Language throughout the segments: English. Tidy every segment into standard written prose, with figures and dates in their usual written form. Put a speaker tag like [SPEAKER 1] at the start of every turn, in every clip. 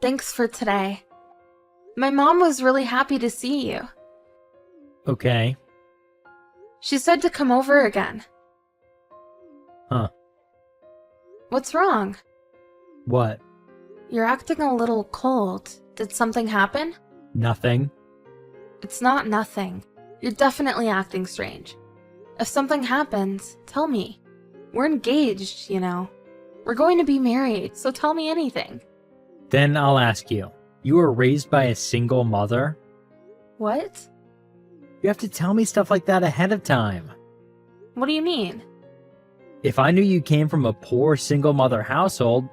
[SPEAKER 1] Thanks for today. My mom was really happy to see you.
[SPEAKER 2] Okay.
[SPEAKER 1] She said to come over again.
[SPEAKER 2] Huh.
[SPEAKER 1] What's wrong?
[SPEAKER 2] What?
[SPEAKER 1] You're acting a little cold. Did something happen?
[SPEAKER 2] Nothing.
[SPEAKER 1] It's not nothing. You're definitely acting strange. If something happens, tell me. We're engaged, you know. We're going to be married, so tell me anything.
[SPEAKER 2] Then I'll ask you. You were raised by a single mother?
[SPEAKER 1] What?
[SPEAKER 2] You have to tell me stuff like that ahead of time.
[SPEAKER 1] What do you mean?
[SPEAKER 2] If I knew you came from a poor single mother household,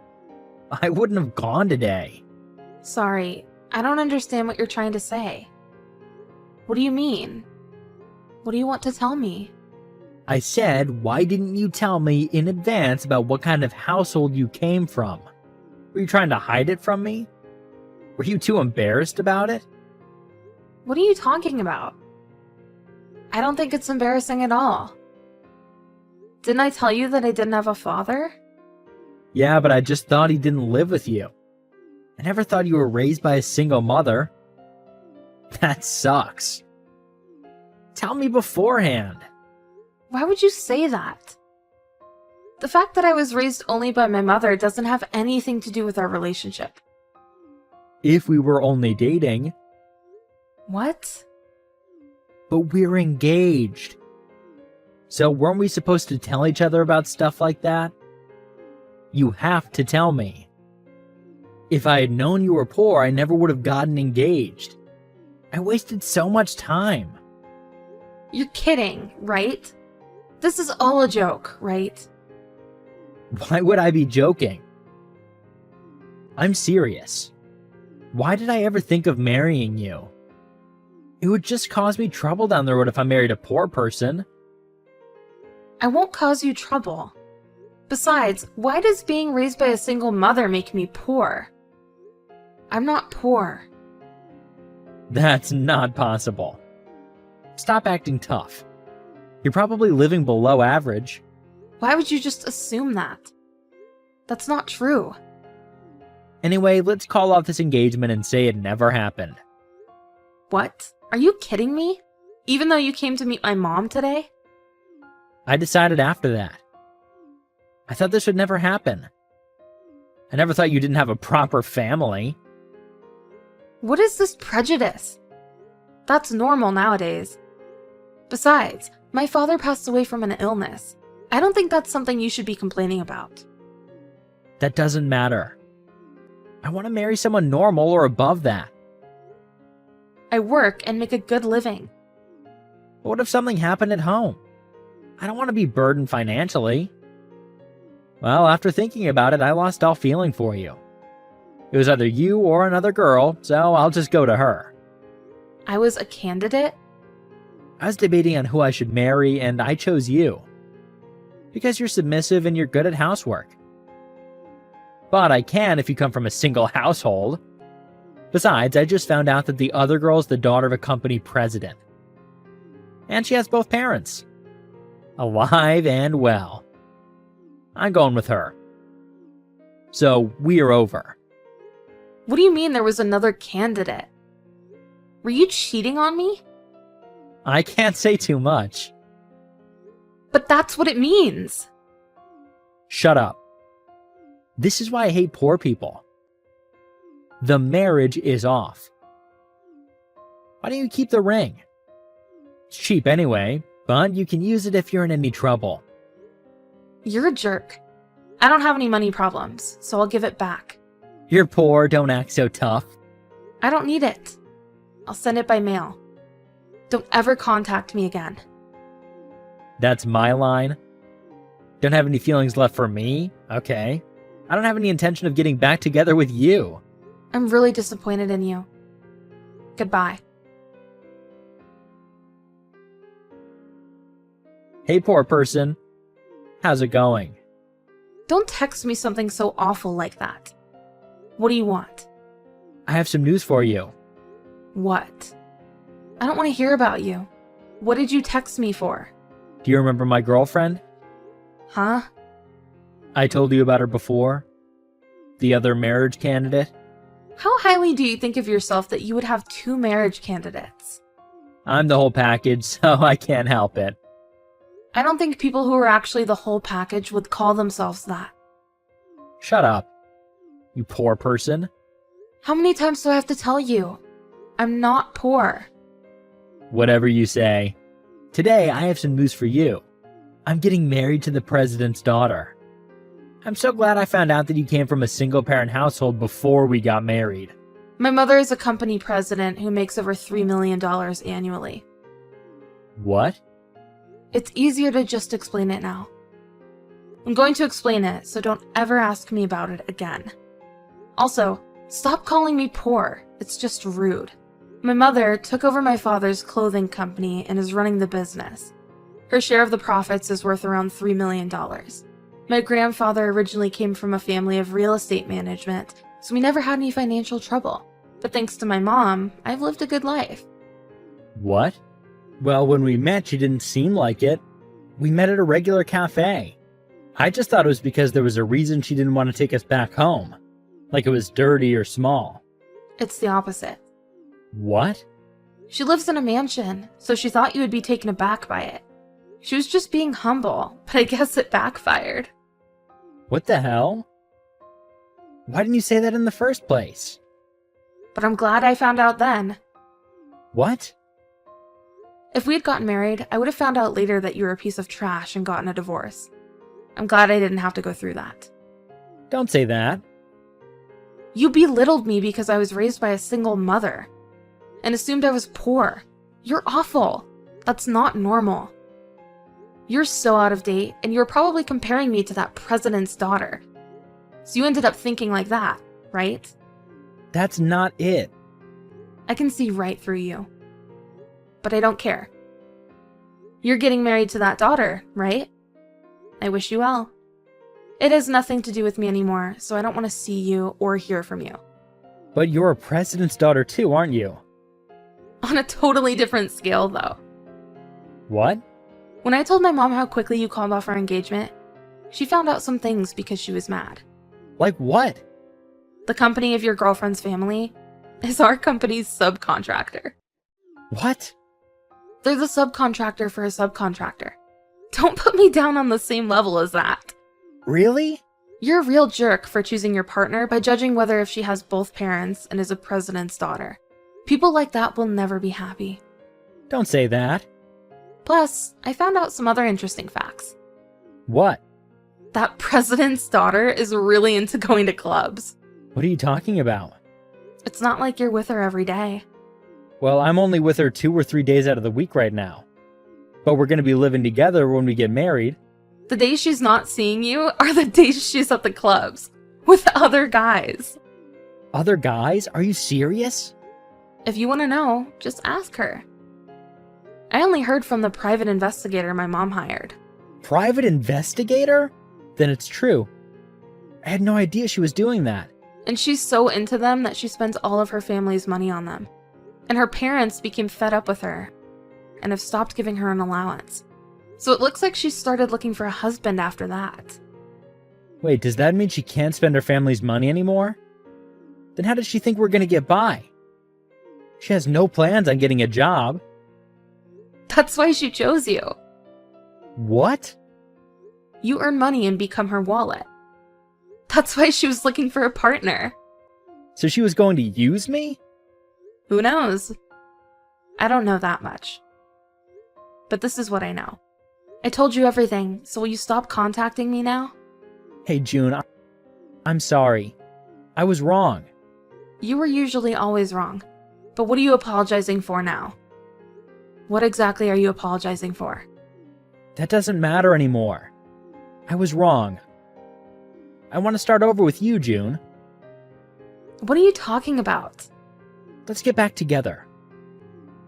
[SPEAKER 2] I wouldn't have gone today.
[SPEAKER 1] Sorry, I don't understand what you're trying to say. What do you mean? What do you want to tell me?
[SPEAKER 2] I said, why didn't you tell me in advance about what kind of household you came from? Were you trying to hide it from me? Were you too embarrassed about it?
[SPEAKER 1] What are you talking about? I don't think it's embarrassing at all. Didn't I tell you that I didn't have a father?
[SPEAKER 2] Yeah, but I just thought he didn't live with you. I never thought you were raised by a single mother. That sucks. Tell me beforehand.
[SPEAKER 1] Why would you say that? The fact that I was raised only by my mother doesn't have anything to do with our relationship.
[SPEAKER 2] If we were only dating.
[SPEAKER 1] What?
[SPEAKER 2] But we're engaged. So weren't we supposed to tell each other about stuff like that? You have to tell me. If I had known you were poor, I never would have gotten engaged. I wasted so much time.
[SPEAKER 1] You're kidding, right? This is all a joke, right?
[SPEAKER 2] Why would I be joking? I'm serious. Why did I ever think of marrying you? It would just cause me trouble down the road if I married a poor person.
[SPEAKER 1] I won't cause you trouble. Besides, why does being raised by a single mother make me poor? I'm not poor.
[SPEAKER 2] That's not possible. Stop acting tough. You're probably living below average.
[SPEAKER 1] Why would you just assume that? That's not true.
[SPEAKER 2] Anyway, let's call off this engagement and say it never happened.
[SPEAKER 1] What? Are you kidding me? Even though you came to meet my mom today?
[SPEAKER 2] I decided after that. I thought this would never happen. I never thought you didn't have a proper family.
[SPEAKER 1] What is this prejudice? That's normal nowadays. Besides, my father passed away from an illness. I don't think that's something you should be complaining about.
[SPEAKER 2] That doesn't matter. I want to marry someone normal or above that.
[SPEAKER 1] I work and make a good living.
[SPEAKER 2] But what if something happened at home? I don't want to be burdened financially. Well, after thinking about it, I lost all feeling for you. It was either you or another girl, so I'll just go to her.
[SPEAKER 1] I was a candidate?
[SPEAKER 2] I was debating on who I should marry, and I chose you. Because you're submissive and you're good at housework. But I can if you come from a single household. Besides, I just found out that the other girl's the daughter of a company president. And she has both parents. Alive and well. I'm going with her. So, we're over.
[SPEAKER 1] What do you mean there was another candidate? Were you cheating on me?
[SPEAKER 2] I can't say too much.
[SPEAKER 1] But that's what it means.
[SPEAKER 2] Shut up. This is why I hate poor people. The marriage is off. Why don't you keep the ring? It's cheap anyway, but you can use it if you're in any trouble.
[SPEAKER 1] You're a jerk. I don't have any money problems, so I'll give it back.
[SPEAKER 2] You're poor, don't act so tough.
[SPEAKER 1] I don't need it. I'll send it by mail. Don't ever contact me again.
[SPEAKER 2] That's my line? Don't have any feelings left for me? Okay. I don't have any intention of getting back together with you.
[SPEAKER 1] I'm really disappointed in you. Goodbye.
[SPEAKER 2] Hey, poor person. How's it going?
[SPEAKER 1] Don't text me something so awful like that. What do you want?
[SPEAKER 2] I have some news for you.
[SPEAKER 1] What? I don't want to hear about you. What did you text me for?
[SPEAKER 2] Do you remember my girlfriend?
[SPEAKER 1] Huh?
[SPEAKER 2] I told you about her before. The other marriage candidate.
[SPEAKER 1] How highly do you think of yourself that you would have two marriage candidates?
[SPEAKER 2] I'm the whole package, so I can't help it.
[SPEAKER 1] I don't think people who are actually the whole package would call themselves that.
[SPEAKER 2] Shut up, you poor person.
[SPEAKER 1] How many times do I have to tell you? I'm not poor.
[SPEAKER 2] Whatever you say. Today, I have some news for you. I'm getting married to the president's daughter. I'm so glad I found out that you came from a single-parent household before we got married.
[SPEAKER 1] My mother is a company president who makes over $3 million annually.
[SPEAKER 2] What?
[SPEAKER 1] It's easier to just explain it now. I'm going to explain it, so don't ever ask me about it again. Also, stop calling me poor. It's just rude. My mother took over my father's clothing company and is running the business. Her share of the profits is worth around $3 million. My grandfather originally came from a family of real estate management, so we never had any financial trouble. But thanks to my mom, I've lived a good life.
[SPEAKER 2] What? Well, when we met, you didn't seem like it. We met at a regular cafe. I just thought it was because there was a reason she didn't want to take us back home. Like it was dirty or small.
[SPEAKER 1] It's the opposite.
[SPEAKER 2] What?
[SPEAKER 1] She lives in a mansion, so she thought you would be taken aback by it. She was just being humble, but I guess it backfired.
[SPEAKER 2] What the hell? Why didn't you say that in the first place?
[SPEAKER 1] But I'm glad I found out then.
[SPEAKER 2] What?
[SPEAKER 1] If we had gotten married, I would have found out later that you were a piece of trash and gotten a divorce. I'm glad I didn't have to go through that.
[SPEAKER 2] Don't say that.
[SPEAKER 1] You belittled me because I was raised by a single mother and assumed I was poor. You're awful. That's not normal. You're so out of date, and you were probably comparing me to that president's daughter. So you ended up thinking like that, right?
[SPEAKER 2] That's not it.
[SPEAKER 1] I can see right through you. But I don't care. You're getting married to that daughter, right? I wish you well. It has nothing to do with me anymore, so I don't want to see you or hear from you.
[SPEAKER 2] But you're a president's daughter too, aren't you?
[SPEAKER 1] On a totally different scale, though.
[SPEAKER 2] What?
[SPEAKER 1] When I told my mom how quickly you called off our engagement, she found out some things because she was mad.
[SPEAKER 2] Like what?
[SPEAKER 1] The company of your girlfriend's family is our company's subcontractor.
[SPEAKER 2] What?
[SPEAKER 1] They're the subcontractor for a subcontractor. Don't put me down on the same level as that.
[SPEAKER 2] Really?
[SPEAKER 1] You're a real jerk for choosing your partner by judging whether if she has both parents and is a president's daughter. People like that will never be happy.
[SPEAKER 2] Don't say that.
[SPEAKER 1] Plus, I found out some other interesting facts.
[SPEAKER 2] What?
[SPEAKER 1] That president's daughter is really into going to clubs.
[SPEAKER 2] What are you talking about?
[SPEAKER 1] It's not like you're with her every day.
[SPEAKER 2] Well, I'm only with her 2 or 3 days out of the week right now. But we're going to be living together when we get married.
[SPEAKER 1] The days she's not seeing you are the days she's at the clubs with other guys.
[SPEAKER 2] Other guys? Are you serious?
[SPEAKER 1] If you want to know, just ask her. I only heard from the private investigator my mom hired.
[SPEAKER 2] Private investigator? Then it's true. I had no idea she was doing that.
[SPEAKER 1] And she's so into them that she spends all of her family's money on them. And her parents became fed up with her and have stopped giving her an allowance. So it looks like she started looking for a husband after that.
[SPEAKER 2] Wait, does that mean she can't spend her family's money anymore? Then how does she think we're gonna get by? She has no plans on getting a job.
[SPEAKER 1] That's why she chose you.
[SPEAKER 2] What?
[SPEAKER 1] You earn money and become her wallet. That's why she was looking for a partner.
[SPEAKER 2] So she was going to use me?
[SPEAKER 1] Who knows? I don't know that much. But this is what I know. I told you everything, so will you stop contacting me now?
[SPEAKER 2] Hey, June, I'm sorry. I was wrong.
[SPEAKER 1] You were usually always wrong. But what are you apologizing for now? What exactly are you apologizing for?
[SPEAKER 2] That doesn't matter anymore. I was wrong. I want to start over with you, June.
[SPEAKER 1] What are you talking about?
[SPEAKER 2] Let's get back together.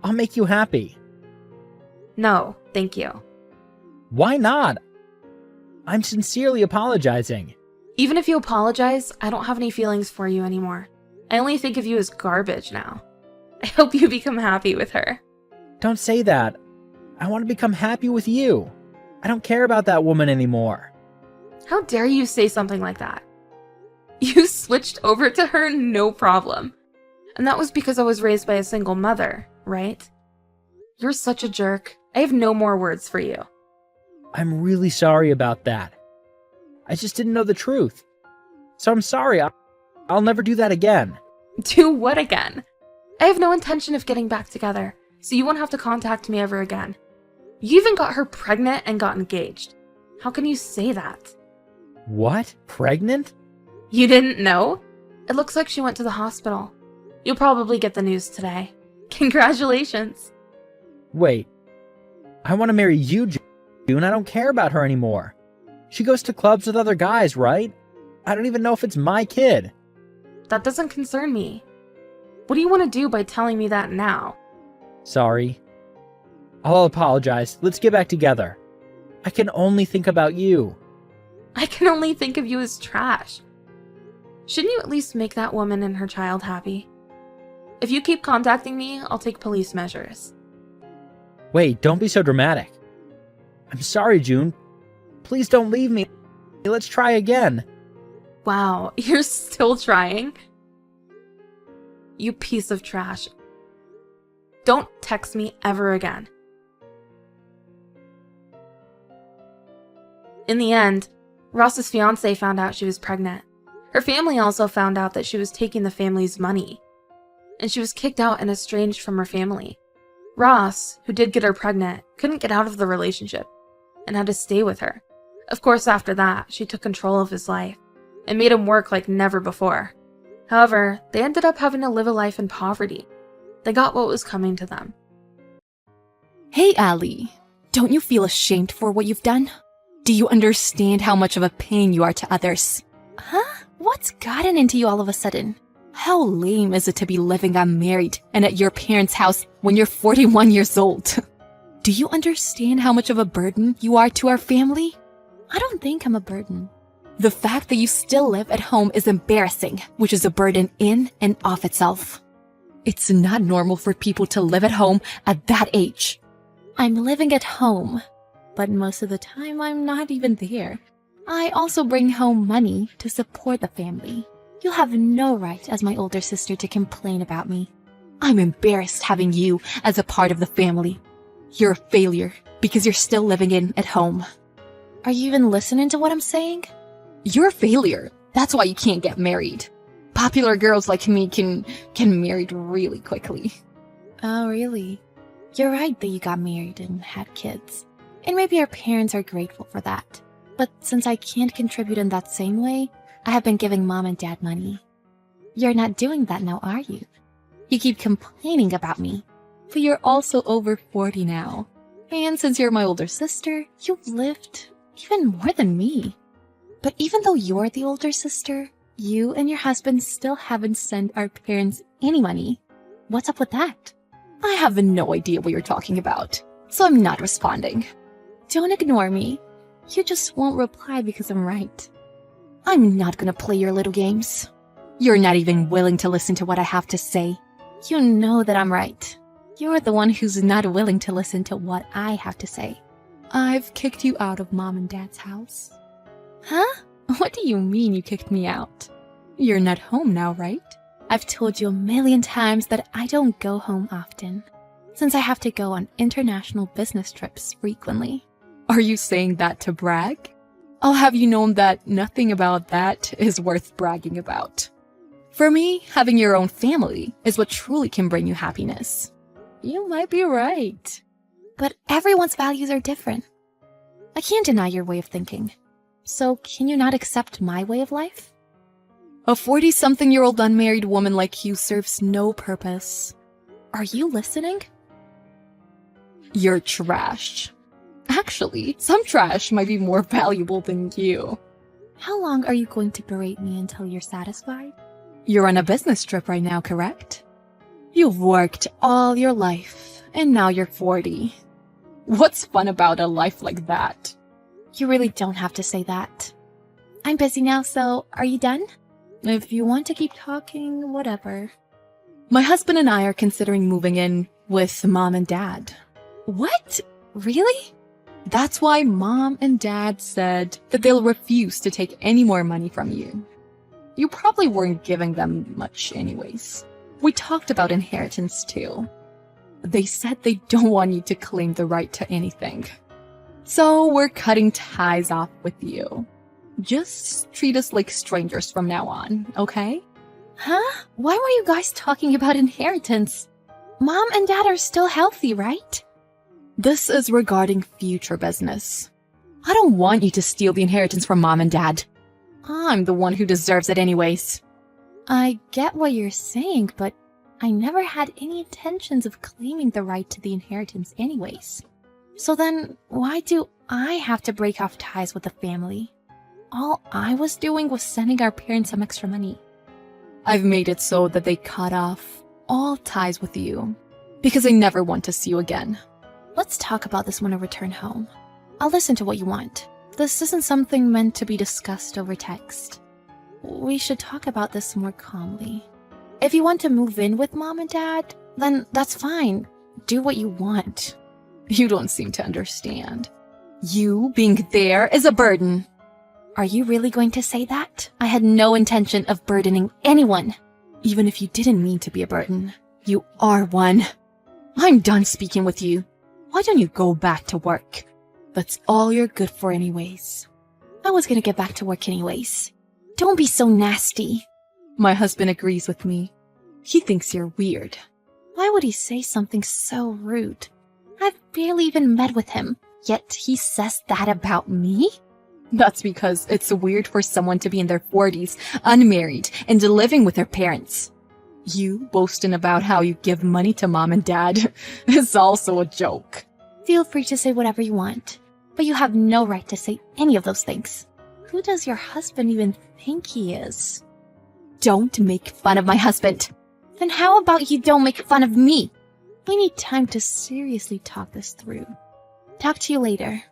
[SPEAKER 2] I'll make you happy.
[SPEAKER 1] No, thank you.
[SPEAKER 2] Why not? I'm sincerely apologizing.
[SPEAKER 1] Even if you apologize, I don't have any feelings for you anymore. I only think of you as garbage now. I hope you become happy with her.
[SPEAKER 2] Don't say that. I want to become happy with you. I don't care about that woman anymore.
[SPEAKER 1] How dare you say something like that? You switched over to her, no problem. And that was because I was raised by a single mother, right? You're such a jerk. I have no more words for you.
[SPEAKER 2] I'm really sorry about that. I just didn't know the truth. So I'm sorry. I'll never do that again.
[SPEAKER 1] Do what again? I have no intention of getting back together, so you won't have to contact me ever again. You even got her pregnant and got engaged. How can you say that?
[SPEAKER 2] What? Pregnant?
[SPEAKER 1] You didn't know? It looks like she went to the hospital. You'll probably get the news today. Congratulations.
[SPEAKER 2] Wait. I want to marry you, June. I don't care about her anymore. She goes to clubs with other guys, right? I don't even know if it's my kid.
[SPEAKER 1] That doesn't concern me. What do you want to do by telling me that now?
[SPEAKER 2] Sorry. I'll apologize. Let's get back together. I can only think about you.
[SPEAKER 1] I can only think of you as trash. Shouldn't you at least make that woman and her child happy? If you keep contacting me, I'll take police measures.
[SPEAKER 2] Wait, don't be so dramatic. I'm sorry, June. Please don't leave me. Let's try again.
[SPEAKER 1] Wow, you're still trying? You piece of trash. Don't text me ever again. In the end, Ross's fiancé found out she was pregnant. Her family also found out that she was taking the family's money, and she was kicked out and estranged from her family. Ross, who did get her pregnant, couldn't get out of the relationship and had to stay with her. Of course, after that, she took control of his life and made him work like never before. However, they ended up having to live a life in poverty. They got what was coming to them.
[SPEAKER 3] Hey, Ali. Don't you feel ashamed for what you've done? Do you understand how much of a pain you are to others? Huh? What's gotten into you all of a sudden? How lame is it to be living unmarried and at your parents' house when you're 41 years old? Do you understand how much of a burden you are to our family? I don't think I'm a burden. The fact that you still live at home is embarrassing, which is a burden in and of itself. It's not normal for people to live at home at that age. I'm living at home, but most of the time I'm not even there. I also bring home money to support the family. You have no right as my older sister to complain about me. I'm embarrassed having you as a part of the family. You're a failure because you're still living in at home. Are you even listening to what I'm saying? You're a failure. That's why you can't get married. Popular girls like me can get married really quickly. Oh, really? You're right that you got married and had kids. And maybe our parents are grateful for that. But since I can't contribute in that same way, I have been giving mom and dad money. You're not doing that now, are you? You keep complaining about me, but you're also over 40 now. And since you're my older sister, you've lived even more than me. But even though you're the older sister, you and your husband still haven't sent our parents any money. What's up with that? I have no idea what you're talking about, so I'm not responding. Don't ignore me. You just won't reply because I'm right. I'm not gonna play your little games. You're not even willing to listen to what I have to say. You know that I'm right. You're the one who's not willing to listen to what I have to say. I've kicked you out of mom and dad's house. Huh? What do you mean you kicked me out? You're not home now, right? I've told you a million times that I don't go home often, since I have to go on international business trips frequently. Are you saying that to brag? I'll have you known that nothing about that is worth bragging about. For me, having your own family is what truly can bring you happiness. You might be right. But everyone's values are different. I can't deny your way of thinking. So can you not accept my way of life? A 40-something-year-old unmarried woman like you serves no purpose. Are you listening? You're trash. Actually, some trash might be more valuable than you. How long are you going to berate me until you're satisfied? You're on a business trip right now, correct? You've worked all your life, and now you're 40. What's fun about a life like that? You really don't have to say that. I'm busy now, so are you done? If you want to keep talking, whatever. My husband and I are considering moving in with mom and dad. What? Really? That's why mom and dad said that they'll refuse to take any more money from you. you probably weren't giving them much anyways. We talked about inheritance too. They said they don't want you to claim the right to anything. So we're cutting ties off with you. Just treat us like strangers from now on, okay? Huh? Why were you guys talking about inheritance? Mom and Dad are still healthy, right? This is regarding future business. I don't want you to steal the inheritance from Mom and Dad. I'm the one who deserves it anyways. I get what you're saying, but I never had any intentions of claiming the right to the inheritance anyways. So then, why do I have to break off ties with the family? All I was doing was sending our parents some extra money. I've made it so that they cut off all ties with you, because I never want to see you again. Let's talk about this when I return home. I'll listen to what you want. This isn't something meant to be discussed over text. We should talk about this more calmly. If you want to move in with Mom and Dad, then that's fine. Do what you want. You don't seem to understand. You being there is a burden. Are you really going to say that? I had no intention of burdening anyone. Even if you didn't mean to be a burden, you are one. I'm done speaking with you. Why don't you go back to work? That's all you're good for anyways. I was gonna get back to work anyways. Don't be so nasty. My husband agrees with me. He thinks you're weird. Why would he say something so rude? I've barely even met with him, yet he says that about me? That's because it's weird for someone to be in their 40s, unmarried, and living with their parents. You boasting about how you give money to Mom and Dad is also a joke. Feel free to say whatever you want, but you have no right to say any of those things. Who does your husband even think he is? Don't make fun of my husband. Then how about you don't make fun of me? We need time to seriously talk this through. Talk to you later.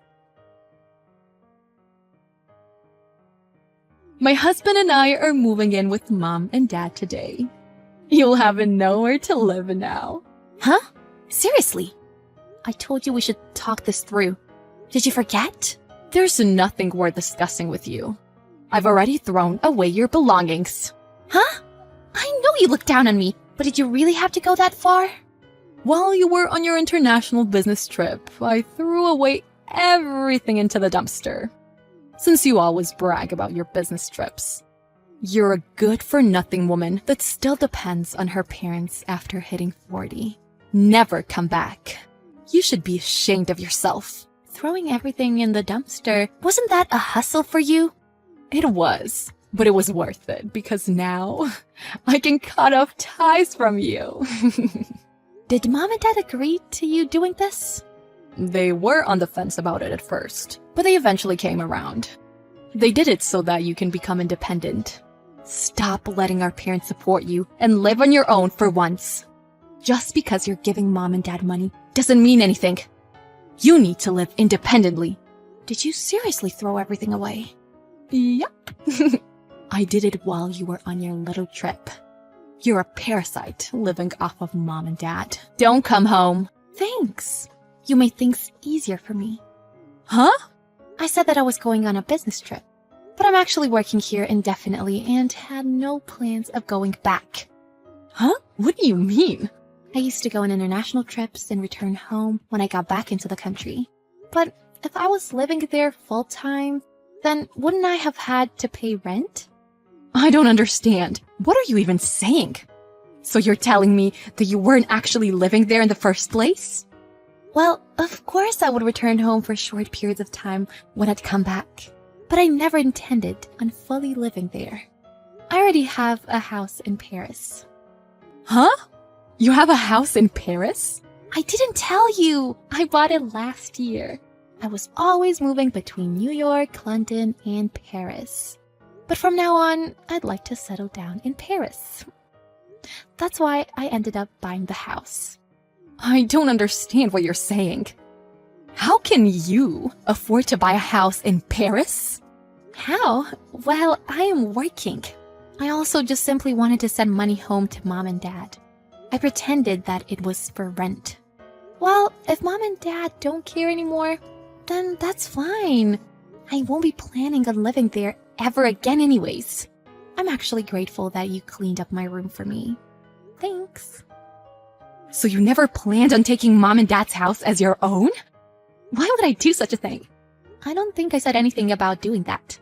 [SPEAKER 3] My husband and I are moving in with Mom and Dad today. You'll have nowhere to live now. Huh? Seriously? I told you we should talk this through. Did you forget? There's nothing worth discussing with you. I've already thrown away your belongings. Huh? I know you looked down on me, but did you really have to go that far? While you were on your international business trip, I threw away everything into the dumpster. Since you always brag about your business trips. You're a good-for-nothing woman that still depends on her parents after hitting 40. Never come back. You should be ashamed of yourself. Throwing everything in the dumpster, wasn't that a hustle for you? It was, but it was worth it because now I can cut off ties from you. Did Mom and Dad agree to you doing this? They were on the fence about it at first, but they eventually came around. They did it so that you can become independent. Stop letting our parents support you and live on your own for once. Just because you're giving Mom and Dad money doesn't mean anything. You need to live independently. Did you seriously throw everything away? Yep. I did it while you were on your little trip. You're a parasite living off of Mom and Dad. Don't come home. Thanks. You made things easier for me. Huh? I said that I was going on a business trip, but I'm actually working here indefinitely and had no plans of going back. Huh? What do you mean? I used to go on international trips and return home when I got back into the country. But if I was living there full-time, then wouldn't I have had to pay rent? I don't understand. What are you even saying? So you're telling me that you weren't actually living there in the first place? Well, of course I would return home for short periods of time when I'd come back. But I never intended on fully living there. I already have a house in Paris. Huh? You have a house in Paris? I didn't tell you. I bought it last year. I was always moving between New York, London, and Paris. But from now on, I'd like to settle down in Paris. That's why I ended up buying the house. I don't understand what you're saying. How can you afford to buy a house in Paris? How? Well, I am working. I also just simply wanted to send money home to Mom and Dad. I pretended that it was for rent. Well, if Mom and Dad don't care anymore, then that's fine. I won't be planning on living there ever again anyways. I'm actually grateful that you cleaned up my room for me. Thanks. So you never planned on taking Mom and Dad's house as your own? Why would I do such a thing? I don't think I said anything about doing that.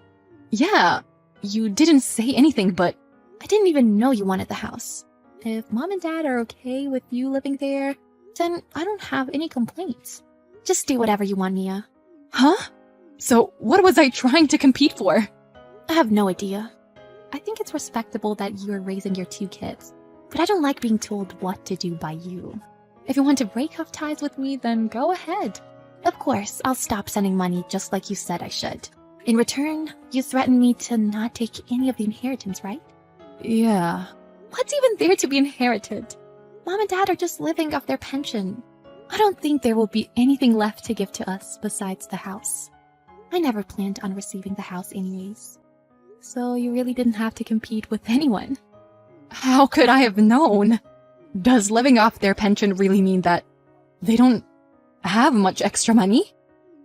[SPEAKER 3] Yeah, you didn't say anything, but I didn't even know you wanted the house. If Mom and Dad are okay with you living there, then I don't have any complaints. Just do whatever you want, Mia. Huh? So what was I trying to compete for? I have no idea. I think it's respectable that you're raising your 2 kids, but I don't like being told what to do by you. If you want to break off ties with me, then go ahead. Of course, I'll stop sending money just like you said I should. In return, you threatened me to not take any of the inheritance, right? Yeah. What's even there to be inherited? Mom and Dad are just living off their pension. I don't think there will be anything left to give to us besides the house. I never planned on receiving the house anyways. So you really didn't have to compete with anyone. How could I have known? Does living off their pension really mean that they don't have much extra money?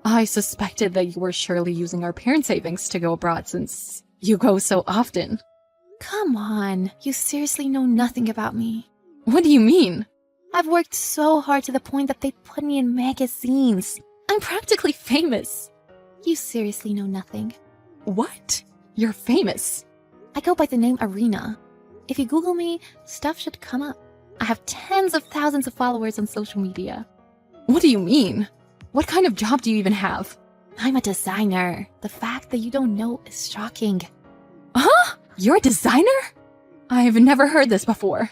[SPEAKER 3] I suspected that you were surely using our parent savings to go abroad since you go so often. Come on, you seriously know nothing about me. What do you mean? I've worked so hard to the point that they put me in magazines. I'm practically famous. You seriously know nothing. What? You're famous? I go by the name Arena. If you Google me, stuff should come up. I have tens of thousands of followers on social media. What do you mean? What kind of job do you even have? I'm a designer. The fact that you don't know is shocking. Huh? You're a designer? I've never heard this before.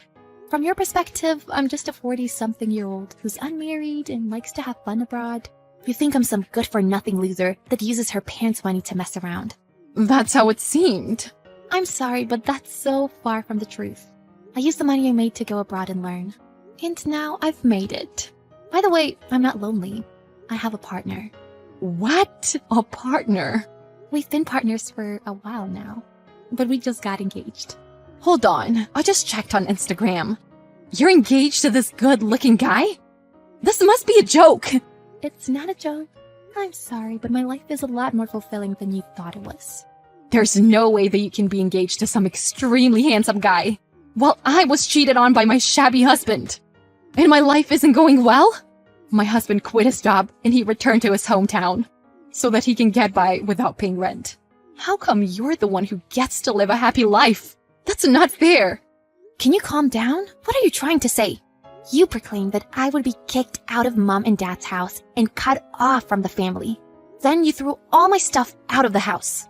[SPEAKER 3] From your perspective, I'm just a 40-something-year-old who's unmarried and likes to have fun abroad. You think I'm some good-for-nothing loser that uses her parents' money to mess around. That's how it seemed. I'm sorry, but that's so far from the truth. I used the money I made to go abroad and learn. And now I've made it. By the way, I'm not lonely. I have a partner. What? A partner? We've been partners for a while now, but we just got engaged. Hold on, I just checked on Instagram. You're engaged to this good-looking guy? This must be a joke. It's not a joke. I'm sorry, but my life is a lot more fulfilling than you thought it was. There's no way that you can be engaged to some extremely handsome guy while I was cheated on by my shabby husband. And my life isn't going well? My husband quit his job and he returned to his hometown so that he can get by without paying rent. How come you're the one who gets to live a happy life? That's not fair. Can you calm down? What are you trying to say? You proclaimed that I would be kicked out of Mom and Dad's house and cut off from the family. Then you threw all my stuff out of the house.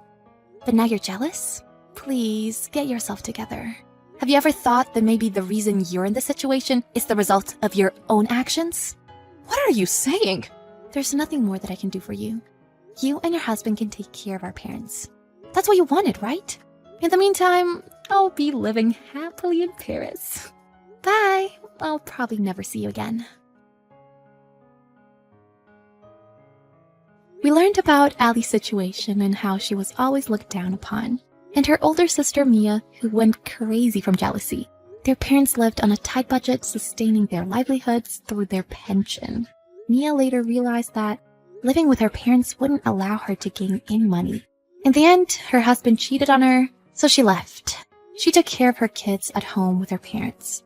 [SPEAKER 3] But now you're jealous? Please, get yourself together. Have you ever thought that maybe the reason you're in this situation is the result of your own actions? What are you saying? There's nothing more that I can do for you. You and your husband can take care of our parents. That's what you wanted, right? In the meantime, I'll be living happily in Paris. Bye! I'll probably never see you again. We learned about Ali's situation and how she was always looked down upon, and her older sister Mia, who went crazy from jealousy. Their parents lived on a tight budget, sustaining their livelihoods through their pension. Mia later realized that living with her parents wouldn't allow her to gain any money. In the end, her husband cheated on her, so she left. She took care of her kids at home with her parents,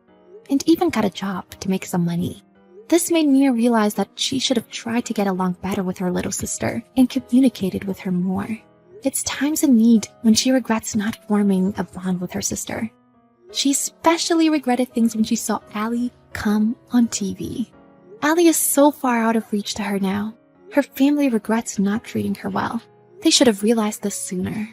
[SPEAKER 3] and even got a job to make some money. This made Mia realize that she should have tried to get along better with her little sister and communicated with her more. It's times of need when she regrets not forming a bond with her sister. She especially regretted things when she saw Ali come on TV. Ali is so far out of reach to her now. Her family regrets not treating her well. They should have realized this sooner.